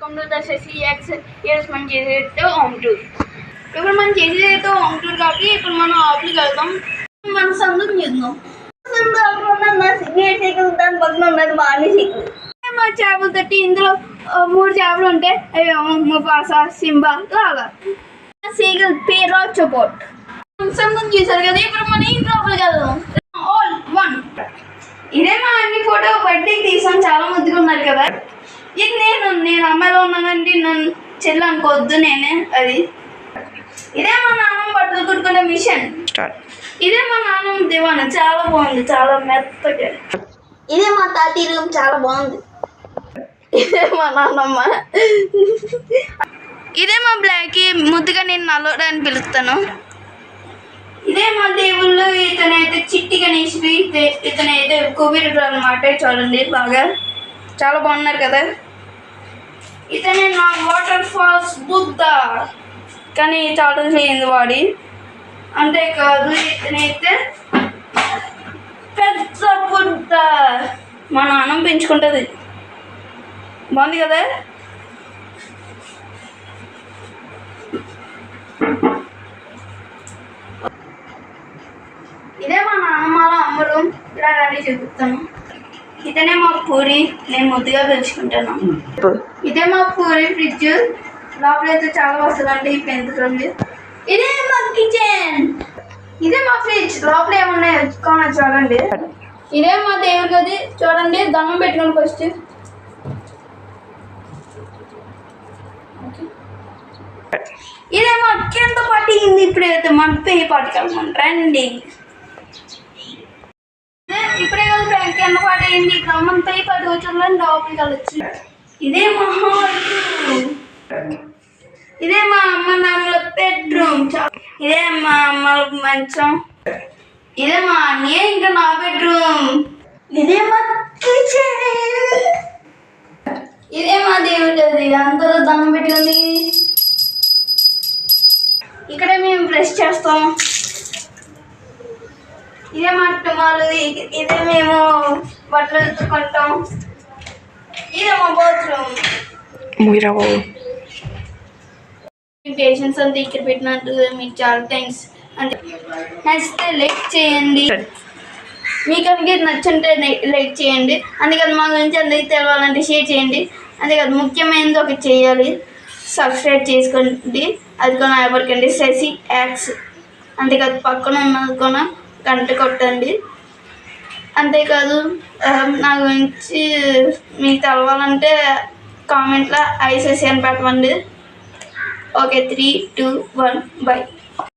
మనం చేసేది home tour. ఇప్పుడు మనం చేసేది హోమ్ టూర్ కాబట్టి ఇప్పుడు మనం ఆఫ్కి వెళ్తాం. మన సందుకు చేద్దాం. దాని పక్కన ఉన్నది బాగా సీకులు. మా చేపలు తట్టి ఇందులో 3 చేపలు ఉంటాయి. అవి ముఫాసా, సింబా, లాలా. సీకుల్ పేరు చపోట్ సందుకు చూసారు కదా. ఇప్పుడు మనం ఈ లోపలికి వెళ్దాం. ఆల్ 1. ఇదే మా అన్ని ఫోటో బర్త్డేకి తీసాం. చాలా ముద్దుగా ఉన్నారు కదా. ఇది నేను అమ్మాయిలో ఉన్నానంటే నన్ను చెల్లి అనుకోవద్దు. నేనే అది. ఇదే మా నాన్నమ్మ బట్టలు కుట్టుకునే మిషన్. ఇదే మా నాన్నమ్మ దివాన. చాలా బాగుంది, చాలా మెత్తగా. ఇదే మా తాతీ రూమ్. చాలా బాగుంది. ఇదే మా నాన్నమ్మ. ఇదే మా బ్లాక్. ముద్దుగా నేను నల్లోడు అని పిలుస్తాను. ఇదే మా దేవుళ్ళు. ఇతనైతే చిట్టి గణేష్, ఇతనైతే కుబేరుడు అన్నమాట. చూడండి బాగా చాలా బాగున్నారు కదా. ఇతనే నా వాటర్ ఫాల్స్ బుద్ధ. కానీ చాలా చేయింది వాడి. అంతేకాదు ఇతనైతే పెద్ద బుద్ధ. మా నాన్నమ్మ పెంచుకుంటుంది. బాగుంది కదా. ఇదే మా నాన్నమ్మ అమ్మ రూమ్. ఇలా రెడీ చూపిస్తాను. ఇతనే మా పూరి. నేను ముద్దుగా పెంచుకుంటాను. ఇదే మా పూరి ఫ్రిడ్జ్. లోపలైతే చాలా వస్తుందండి. పెంచుతుంది. ఇదే మా కిచెన్. ఇదే మా ఫ్రిడ్జ్. లోపల ఏమున్నాయి చూడండి. ఇదే మా దేవుడి గది. చూడండి దండం పెట్టుకోండి ఫస్ట్. ఇదే మా కింద పట్టింది. ఇప్పుడైతే మన పెయ్యి పట్టుకెళ్తాం రండి. ఇప్పుడే కదా కింద పట్టేయండి. మన పెయ్యి పట్టుకొచ్చాం లోపలికి వెళ్ళొచ్చు. ఇదే మా హాల్. ఇదే మా అమ్మ నాన్నల బెడ్రూమ్. ఇదే మా అమ్మ మంచం. ఇదే మా అన్నయ్య ఇంకా నా బెడ్రూమ్. ఇదే మా కిచెన్. ఇదే మా దేవుడి గది. అందరూ దండం పెట్టుకుంది. ఇక్కడే మేము బ్రష్ చేస్తాం. ఇదే మా టుమాలు. ఇదే మేము బట్టలు ఎత్తుకుంటాం. ఇదే మా బాత్రూమ్. పేషెన్స్ అంతా ఇక్కడ పెట్టినట్టు మీకు చాలా థ్యాంక్స్. అంటే నచ్చితే లైక్ చేయండి. మీకు కనుక నచ్చుంటే లైక్ చేయండి. అందుకని మా గురించి అందరికి తెలవాలంటే షేర్ చేయండి. అంతేకాదు ముఖ్యమైనది ఒకటి చేయాలి. సబ్స్క్రైబ్ చేసుకోండి. అది కూడా ఎవరికండి శశి యాక్స్. అంతేకాదు పక్కన ఉన్నది కూడా గంట కొట్టండి. అంతేకాదు నా గురించి మీకు తెలవాలంటే కామెంట్లో ఐసెసి అని పెట్టండి. Okay 3, 2, 1 by.